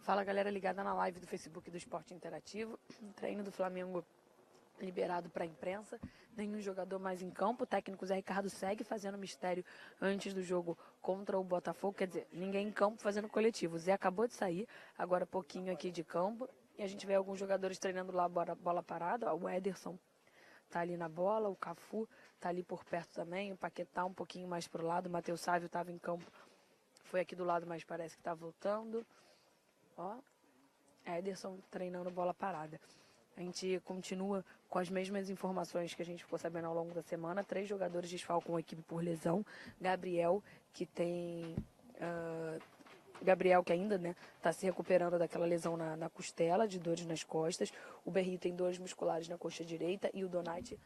Fala, galera ligada na live do Facebook do Esporte Interativo. Treino do Flamengo liberado para a imprensa. Nenhum jogador mais em campo. O técnico Zé Ricardo segue fazendo mistério antes do jogo contra o Botafogo. Quer dizer, ninguém em campo fazendo coletivo. O Zé acabou de sair, agora pouquinho aqui de campo. E a gente vê alguns jogadores treinando lá bola parada. O Ederson tá ali na bola, o Cafu tá ali por perto também. O Paquetá um pouquinho mais pro lado. O Matheus Sávio estava em campo. Foi aqui do lado, mas parece que tá voltando. Ó, Ederson treinando bola parada. A gente continua com as mesmas informações que a gente ficou sabendo ao longo da semana. 3 jogadores desfalcam a equipe por lesão. Gabriel, que tem... Gabriel, que ainda está se recuperando daquela lesão na costela, de dores nas costas. O Berrio tem dores musculares na coxa direita. E o Donati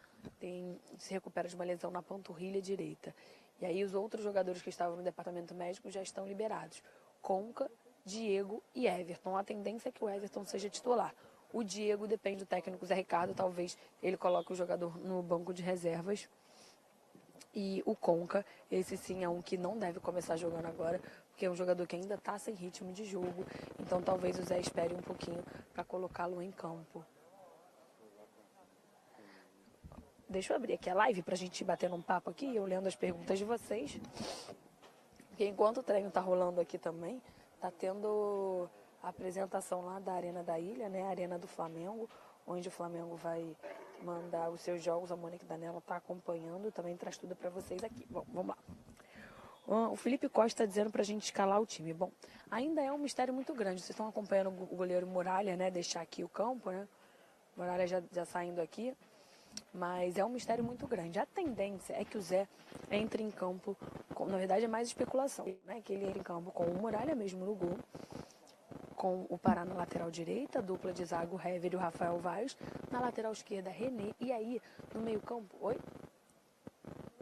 se recupera de uma lesão na panturrilha direita. E aí os outros jogadores que estavam no departamento médico já estão liberados. Conca, Diego e Everton. A tendência é que o Everton seja titular. O Diego depende do técnico Zé Ricardo, talvez ele coloque o jogador no banco de reservas. E o Conca, esse sim é um que não deve começar jogando agora, porque é um jogador que ainda está sem ritmo de jogo. Então talvez o Zé espere um pouquinho para colocá-lo em campo. Deixa eu abrir aqui a live para a gente bater um papo aqui, eu lendo as perguntas de vocês. Porque enquanto o treino está rolando aqui também, está tendo a apresentação lá da Arena da Ilha, né? A Arena do Flamengo, onde o Flamengo vai mandar os seus jogos. A Mônica Danella está acompanhando, também traz tudo para vocês aqui. Bom, vamos lá. O Felipe Costa está dizendo para a gente escalar o time. Bom, ainda é um mistério muito grande. Vocês estão acompanhando o goleiro Muralha, né? Deixar aqui o campo, né? Muralha já saindo aqui. Mas é um mistério muito grande. A tendência é que o Zé entre em campo, na verdade é mais especulação, né? Que ele entre em campo com o Muralha mesmo no gol, com o Pará na lateral direita, dupla de zaga, o Hever e o Rafael Vaz, na lateral esquerda, René, e aí no meio campo,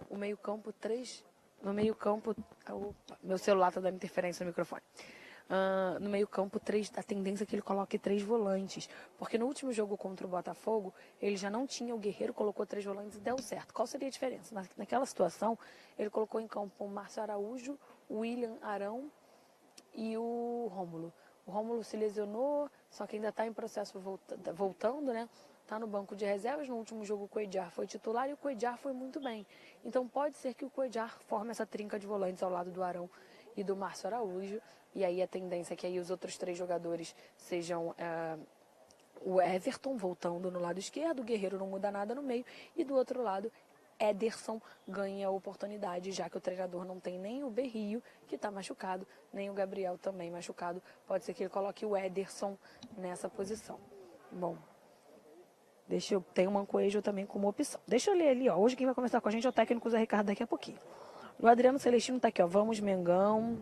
o meio campo 3, no meio campo, opa, meu celular tá dando interferência no microfone. No meio campo, a tendência é que ele coloque 3 volantes, porque no último jogo contra o Botafogo, ele já não tinha o Guerreiro, colocou 3 volantes e deu certo. Qual seria a diferença? Naquela situação, ele colocou em campo o Márcio Araújo, o William Arão e o Rômulo. O Rômulo se lesionou, só que ainda está em processo voltando, né? Está no banco de reservas. No último jogo o Cuéllar foi titular e o Cuéllar foi muito bem. Então pode ser que o Cuéllar forme essa trinca de volantes ao lado do Arão e do Márcio Araújo. E aí a tendência é que aí os outros 3 jogadores sejam o Everton voltando no lado esquerdo, o Guerreiro não muda nada no meio, e do outro lado Ederson ganha a oportunidade, já que o treinador não tem nem o Berrio, que está machucado, nem o Gabriel também machucado. Pode ser que ele coloque o Ederson nessa posição. Bom, tem o Mancoejo também como opção. Deixa eu ler ali, ó. Hoje quem vai conversar com a gente é o técnico Zé Ricardo daqui a pouquinho. O Adriano Celestino está aqui, ó. Vamos, Mengão.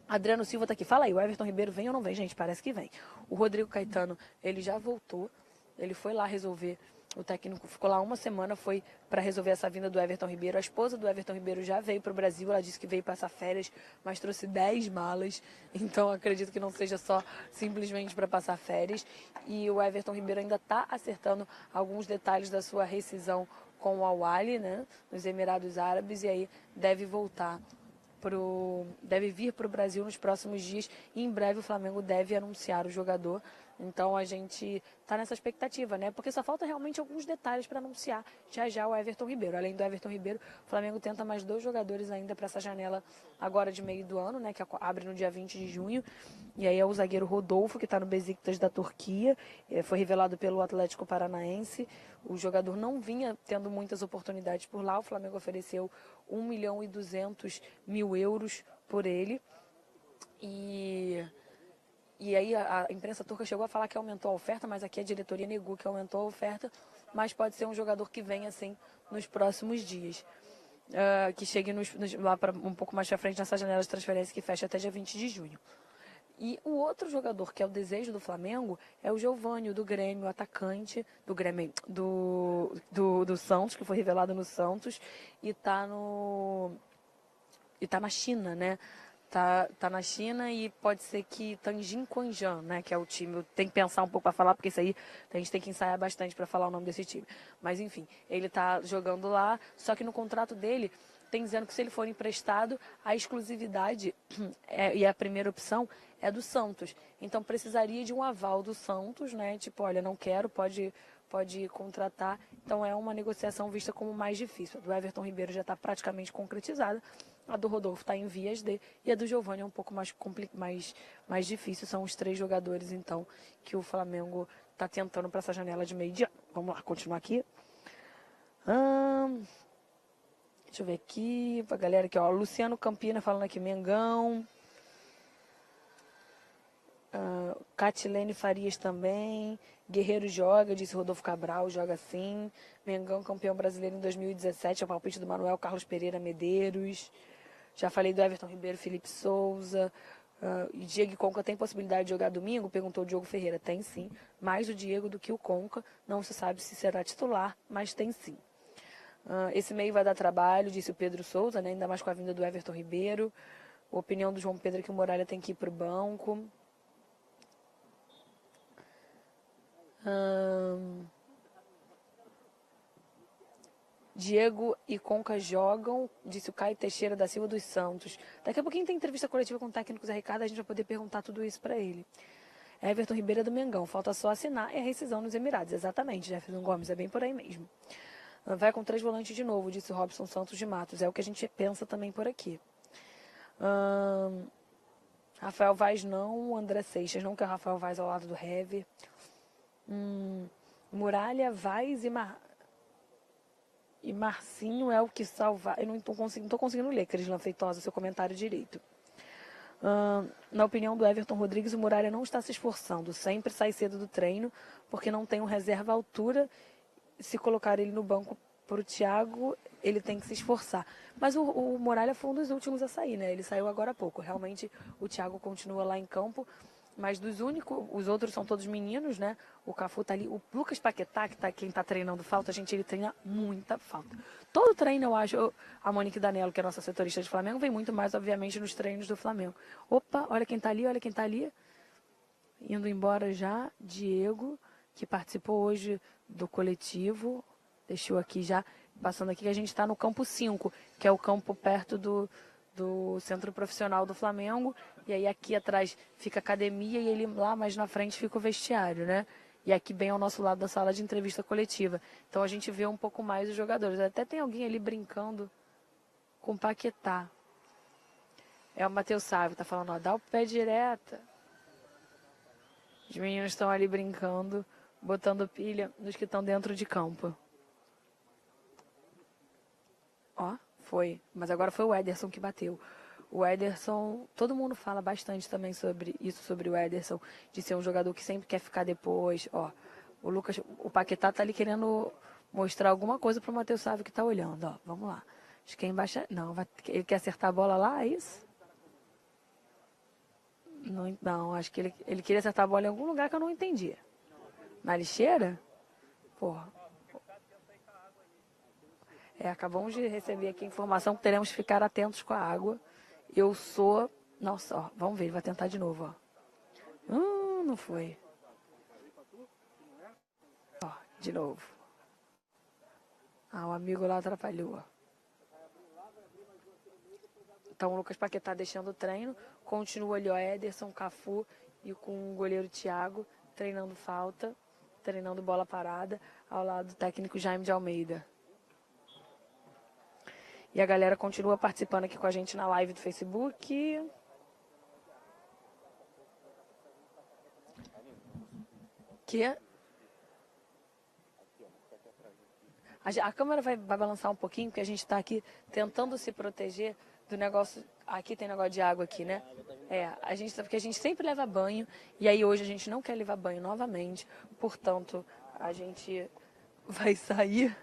Adriano Silva tá aqui. Fala aí, o Everton Ribeiro vem ou não vem? Gente, parece que vem. O Rodrigo Caetano, ele já voltou. Ele foi lá resolver. O técnico ficou lá uma semana, foi para resolver essa vinda do Everton Ribeiro. A esposa do Everton Ribeiro já veio para o Brasil. Ela disse que veio passar férias, mas trouxe 10 malas. Então, acredito que não seja só simplesmente para passar férias. E o Everton Ribeiro ainda está acertando alguns detalhes da sua rescisão com o Al-Ahly, né, nos Emirados Árabes. E aí deve voltar. Deve vir para o Brasil nos próximos dias e em breve o Flamengo deve anunciar o jogador. Então a gente está nessa expectativa, né? Porque só falta realmente alguns detalhes para anunciar já o Everton Ribeiro. Além do Everton Ribeiro, o Flamengo tenta mais 2 jogadores ainda para essa janela agora de meio do ano, né? Que abre no dia 20 de junho. E aí é o zagueiro Rodolfo, que está no Besiktas da Turquia. Foi revelado pelo Atlético Paranaense. O jogador não vinha tendo muitas oportunidades por lá. O Flamengo ofereceu 1.200.000 euros por ele. E aí a imprensa turca chegou a falar que aumentou a oferta, mas aqui a diretoria negou que aumentou a oferta, mas pode ser um jogador que venha assim nos próximos dias. Que chegue lá um pouco mais para frente nessa janela de transferência que fecha até dia 20 de junho. E o outro jogador que é o desejo do Flamengo é o Giovânio, do Grêmio, o atacante do Grêmio, do Santos, que foi revelado no Santos, e tá na China, né? Tá na China e pode ser que Tanjin Quanjian, né, que é o time, eu tenho que pensar um pouco para falar, porque isso aí a gente tem que ensaiar bastante para falar o nome desse time. Mas enfim, ele tá jogando lá, só que no contrato dele tem dizendo que se ele for emprestado, a exclusividade e a primeira opção é do Santos. Então precisaria de um aval do Santos, né? Tipo, olha, não quero, pode contratar. Então é uma negociação vista como mais difícil. A do Everton Ribeiro já está praticamente concretizada. A do Rodolfo está em vias de, e a do Giovani é um pouco mais difícil. São os 3 jogadores, então, que o Flamengo está tentando para essa janela de meio de ano. Vamos lá, continuar aqui. Deixa eu ver aqui, pra galera aqui, ó. Luciano Campina falando aqui, Mengão. Catilene Farias também. Guerreiro joga, disse Rodolfo Cabral, joga sim. Mengão campeão brasileiro em 2017, é o palpite do Manuel Carlos Pereira Medeiros. Já falei do Everton Ribeiro, Felipe Souza. E Diego Conca tem possibilidade de jogar domingo? Perguntou o Diogo Ferreira. Tem sim, mais o Diego do que o Conca. Não se sabe se será titular, mas tem sim. Esse meio vai dar trabalho, disse o Pedro Souza, né? Ainda mais com a vinda do Everton Ribeiro. A opinião do João Pedro é que o Muralha tem que ir para o banco. Diego e Conca jogam, disse o Caio Teixeira da Silva dos Santos. Daqui a pouquinho tem entrevista coletiva com o técnico Zé Ricardo, a gente vai poder perguntar tudo isso para ele. Everton Ribeiro é do Mengão, falta só assinar e a rescisão nos Emirados. Exatamente, Jefferson Gomes, é bem por aí mesmo. Vai com 3 volantes de novo, disse o Robson Santos de Matos. É o que a gente pensa também por aqui. Rafael Vaz não, André Seixas não, quer Rafael Vaz ao lado do Hever. Muralha, Vaz e Marcinho é o que salva. Eu não estou conseguindo ler, Crislan Feitosa, seu comentário direito. Na opinião do Everton Rodrigues, o Muralha não está se esforçando. Sempre sai cedo do treino, porque não tem um reserva à altura. Se colocar ele no banco para o Thiago, ele tem que se esforçar. Mas o Muralha foi um dos últimos a sair, né? Ele saiu agora há pouco. Realmente, o Thiago continua lá em campo. Mas os outros são todos meninos, né? O Cafu tá ali. O Lucas Paquetá, quem tá treinando falta, ele treina muita falta. Todo treino, eu acho. A Monique Danello, que é a nossa setorista de Flamengo, vem muito mais, obviamente, nos treinos do Flamengo. Opa, olha quem tá ali, olha quem tá ali. Indo embora já, Diego, que participou hoje do coletivo. Deixou aqui já, passando aqui, que a gente está no campo 5, que é o campo perto do Centro Profissional do Flamengo. E aí aqui atrás fica a academia e ele lá mais na frente fica o vestiário, né? E aqui bem ao nosso lado da sala de entrevista coletiva. Então a gente vê um pouco mais os jogadores. Até tem alguém ali brincando com o Paquetá. É o Matheus Sávio, tá falando, ó, dá o pé direta. Os meninos estão ali brincando, botando pilha nos que estão dentro de campo. Ó, foi. Mas agora foi o Ederson que bateu. O Ederson, todo mundo fala bastante também sobre isso, sobre o Ederson, de ser um jogador que sempre quer ficar depois. Ó, o Paquetá tá ali querendo mostrar alguma coisa pro Matheus Sávio que tá olhando, ó. Vamos lá. Acho que é embaixo. Não, ele quer acertar a bola lá, é isso? Não, acho que ele queria acertar a bola em algum lugar que eu não entendi. Na lixeira? Porra. Acabamos de receber aqui a informação que teremos que ficar atentos com a água. Eu sou... Nossa, ó, vamos ver, ele vai tentar de novo, ó. Não foi. Ó, de novo. O amigo lá atrapalhou, ó. Então o Lucas Paquetá deixando o treino. Continua ali, ó, Ederson, Cafu e com o goleiro Thiago treinando falta, treinando bola parada, ao lado do técnico Jaime de Almeida. E a galera continua participando aqui com a gente na live do Facebook. A câmera vai balançar um pouquinho, porque a gente está aqui tentando se proteger do negócio. Aqui tem negócio de água aqui, né? Porque a gente sempre leva banho, e aí hoje a gente não quer levar banho novamente. Portanto, a gente vai sair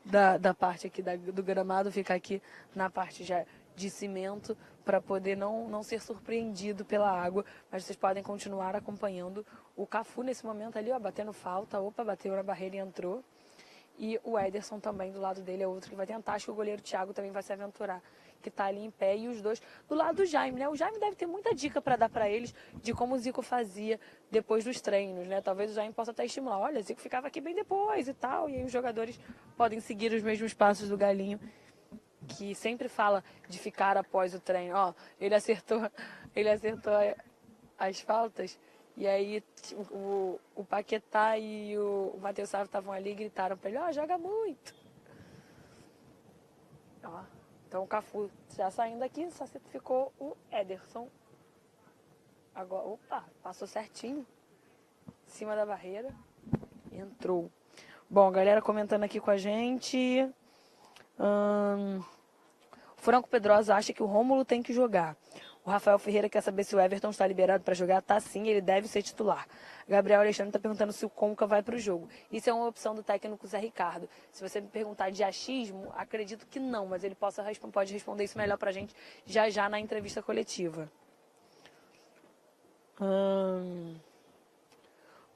da parte aqui do gramado, ficar aqui na parte já de cimento, para poder não ser surpreendido pela água. Mas vocês podem continuar acompanhando o Cafu nesse momento ali, ó, batendo falta. Opa, bateu na barreira e entrou. E o Ederson também, do lado dele, é outro que vai tentar. Acho que o goleiro Thiago também vai se aventurar, que tá ali em pé. E os dois do lado do Jaime, né? O Jaime deve ter muita dica para dar para eles de como o Zico fazia depois dos treinos, né? Talvez o Jaime possa até estimular. Olha, o Zico ficava aqui bem depois e tal. E aí os jogadores podem seguir os mesmos passos do Galinho que sempre fala de ficar após o treino. Ó, ele acertou as faltas, e aí o Paquetá e o Matheus Sávio estavam ali e gritaram pra ele, ó, joga muito. Ó, então o Cafu já saindo aqui, só ficou o Ederson. Agora, opa, passou certinho, em cima da barreira, entrou. Bom, galera comentando aqui com a gente. O Franco Pedrosa acha que o Rômulo tem que jogar. O Rafael Ferreira quer saber se o Everton está liberado para jogar. Tá sim, ele deve ser titular. Gabriel Alexandre está perguntando se o Conca vai para o jogo. Isso é uma opção do técnico Zé Ricardo. Se você me perguntar de achismo, acredito que não, mas ele pode responder isso melhor para a gente já na entrevista coletiva.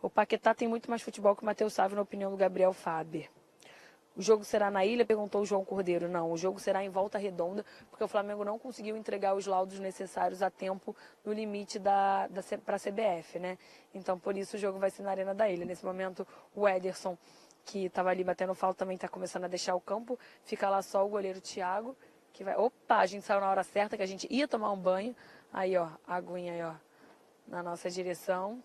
O Paquetá tem muito mais futebol que o Matheus Sávio, na opinião do Gabriel Faber. O jogo será na ilha? Perguntou o João Cordeiro. Não, o jogo será em Volta Redonda, porque o Flamengo não conseguiu entregar os laudos necessários a tempo no limite para a CBF, né? Então, por isso, o jogo vai ser na Arena da Ilha. Nesse momento, o Ederson, que estava ali batendo falta, também está começando a deixar o campo. Fica lá só o goleiro Thiago, que vai... Opa, a gente saiu na hora certa, que a gente ia tomar um banho. Aí, ó, a aguinha aí, ó, na nossa direção.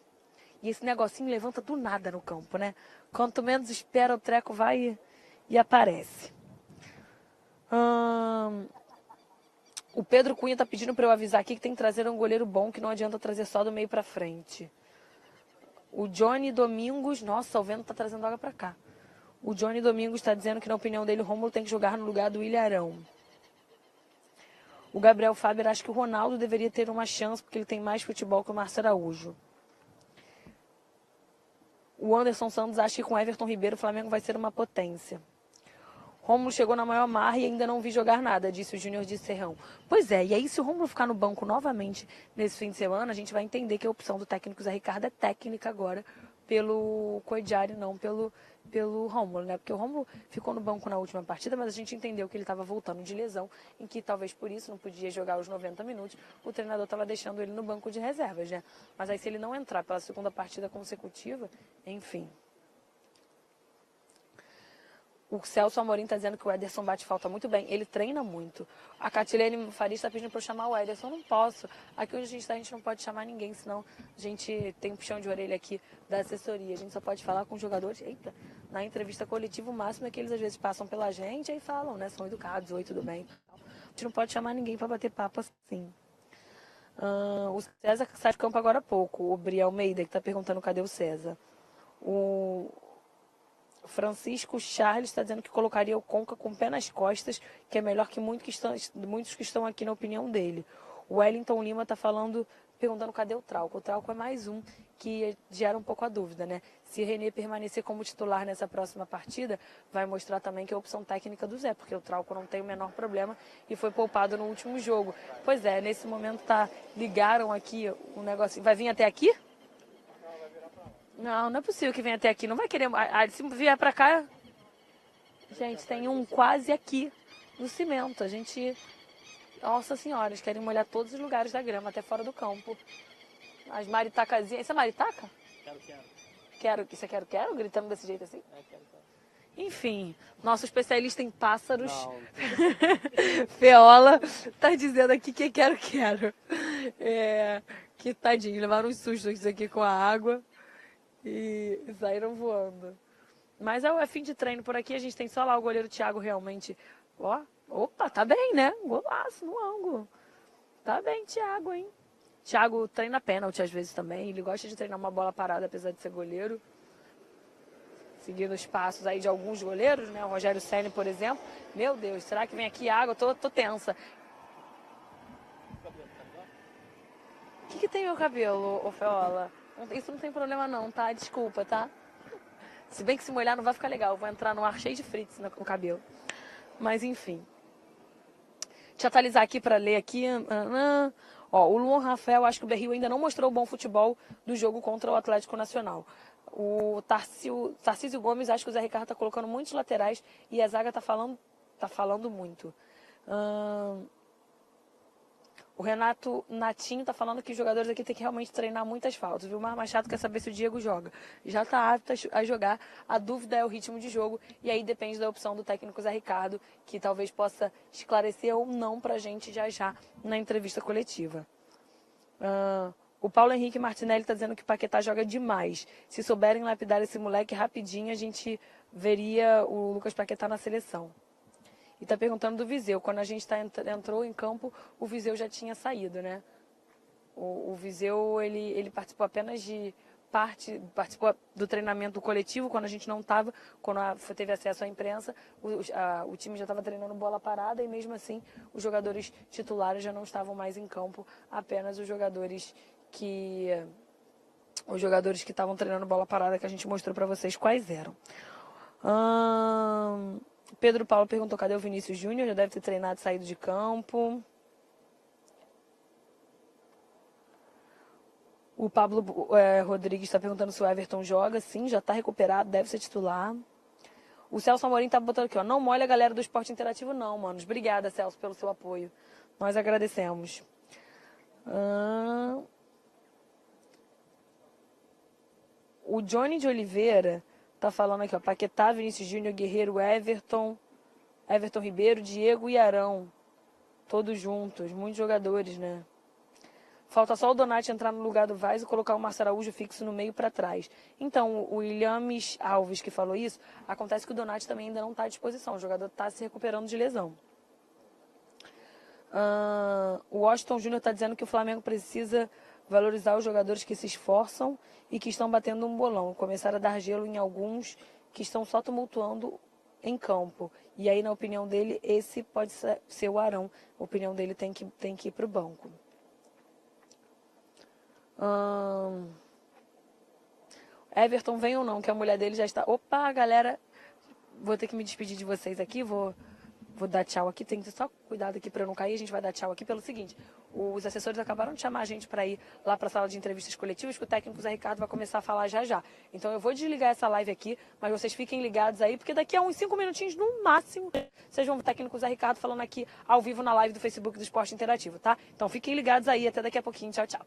E esse negocinho levanta do nada no campo, né? Quanto menos espera, o treco vai e aparece. O Pedro Cunha tá pedindo para eu avisar aqui que tem que trazer um goleiro bom, que não adianta trazer só do meio para frente. O Johnny Domingos, nossa, o vento tá trazendo água para cá. O Johnny Domingos está dizendo que, na opinião dele, o Rômulo tem que jogar no lugar do Ilharão. O Gabriel Faber acha que o Ronaldo deveria ter uma chance, porque ele tem mais futebol que o Márcio Araújo. O Anderson Santos acha que com Everton Ribeiro o Flamengo vai ser uma potência. Rômulo chegou na maior marra e ainda não vi jogar nada, disse o Júnior de Serrão. Pois é, e aí se o Rômulo ficar no banco novamente nesse fim de semana, a gente vai entender que a opção do técnico Zé Ricardo é técnica agora pelo Coediari, não pelo Rômulo, né? Porque o Rômulo ficou no banco na última partida, mas a gente entendeu que ele estava voltando de lesão, em que talvez por isso não podia jogar os 90 minutos, o treinador estava deixando ele no banco de reservas, né? Mas aí se ele não entrar pela segunda partida consecutiva, enfim... O Celso Amorim está dizendo que o Ederson bate falta muito bem. Ele treina muito. A Catilene Faria está pedindo para eu chamar o Ederson. Eu não posso. Aqui onde a gente está, a gente não pode chamar ninguém, senão a gente tem um puxão de orelha aqui da assessoria. A gente só pode falar com os jogadores. Eita, na entrevista coletiva, o máximo é que eles às vezes passam pela gente e falam, né? São educados, oi, tudo bem. A gente não pode chamar ninguém para bater papo assim. O César sai de campo agora há pouco. O Bri Almeida, que está perguntando cadê o César. O Francisco Charles está dizendo que colocaria o Conca com o pé nas costas, que é melhor que muitos que estão aqui na opinião dele. O Wellington Lima está perguntando cadê o Trauco. O Trauco é mais um que gera um pouco a dúvida, né? Se René permanecer como titular nessa próxima partida, vai mostrar também que é a opção técnica do Zé, porque o Trauco não tem o menor problema e foi poupado no último jogo. Pois é, nesse momento ligaram aqui um negocinho. Vai vir até aqui? Não, não é possível que venha até aqui. Não vai querer... se vier pra cá... Gente, tem um quase aqui no cimento. A gente... Nossa senhora, eles querem molhar todos os lugares da grama, até fora do campo. As maritacazinhas... Isso é maritaca? Quero. Isso é quero? Gritando desse jeito assim? Quero. Enfim, nosso especialista em pássaros, Feola, tá dizendo aqui que quero. Que tadinho, levaram uns sustos aqui com a água. E saíram voando. Mas é fim de treino por aqui. A gente tem só lá o goleiro Thiago realmente. Ó, opa, tá bem, né? Golaço no ângulo. Tá bem, Thiago, hein? Thiago treina pênalti às vezes também. Ele gosta de treinar uma bola parada, apesar de ser goleiro. Seguindo os passos aí de alguns goleiros, né? O Rogério Ceni, por exemplo. Meu Deus, será que vem aqui água? Tô tensa. O que tem meu cabelo, ô Feola? Isso não tem problema não, tá? Desculpa, tá? Se bem que se molhar não vai ficar legal. Eu vou entrar no ar cheio de fritz com o cabelo. Mas enfim. Deixa eu atualizar aqui para ler aqui. Ó, o Luan Rafael, acho que o Berril ainda não mostrou o bom futebol do jogo contra o Atlético Nacional. O Tarcísio Gomes, acho que o Zé Ricardo tá colocando muitos laterais e a zaga tá falando muito. O Renato Natinho tá falando que os jogadores aqui têm que realmente treinar muitas faltas. O Vilmar Machado quer saber se o Diego joga. Já tá apto a jogar. A dúvida é o ritmo de jogo. E aí depende da opção do técnico Zé Ricardo, que talvez possa esclarecer ou não pra gente já na entrevista coletiva. O Paulo Henrique Martinelli está dizendo que o Paquetá joga demais. Se souberem lapidar esse moleque rapidinho, a gente veria o Lucas Paquetá na seleção. E está perguntando do Viseu. Quando a gente entrou em campo, o Viseu já tinha saído, né? O Viseu, ele participou apenas de participou do treinamento coletivo, quando a gente não estava, quando teve acesso à imprensa, o time já estava treinando bola parada e mesmo assim os jogadores titulares já não estavam mais em campo, apenas os jogadores que estavam treinando bola parada que a gente mostrou para vocês quais eram. Pedro Paulo perguntou cadê o Vinícius Júnior, já deve ter treinado e saído de campo. O Pablo Rodrigues está perguntando se o Everton joga. Sim, já está recuperado, deve ser titular. O Celso Amorim está botando aqui, ó. Não molha a galera do Esporte Interativo, não, manos. Obrigada, Celso, pelo seu apoio. Nós agradecemos. O Johnny de Oliveira está falando aqui, ó. Paquetá, Vinícius Júnior, Guerreiro, Everton Ribeiro, Diego e Arão. Todos juntos. Muitos jogadores, né? Falta só o Donati entrar no lugar do Vaz e colocar o Márcio Araújo fixo no meio para trás. Então, o Williames Alves que falou isso, acontece que o Donati também ainda não está à disposição. O jogador está se recuperando de lesão. O Washington Júnior está dizendo que o Flamengo precisa valorizar os jogadores que se esforçam e que estão batendo um bolão. Começar a dar gelo em alguns que estão só tumultuando em campo. E aí, na opinião dele, esse pode ser o Arão. A opinião dele tem que ir para o banco. Everton vem ou não, que a mulher dele já está... Opa, galera, vou ter que me despedir de vocês aqui, vou dar tchau aqui, tem que ter só cuidado aqui para eu não cair, a gente vai dar tchau aqui pelo seguinte, os assessores acabaram de chamar a gente para ir lá para a sala de entrevistas coletivas, que o técnico Zé Ricardo vai começar a falar já. Então eu vou desligar essa live aqui, mas vocês fiquem ligados aí, porque daqui a uns 5 minutinhos no máximo, vocês vão ver o técnico Zé Ricardo falando aqui ao vivo na live do Facebook do Esporte Interativo, tá? Então fiquem ligados aí, até daqui a pouquinho, tchau, tchau.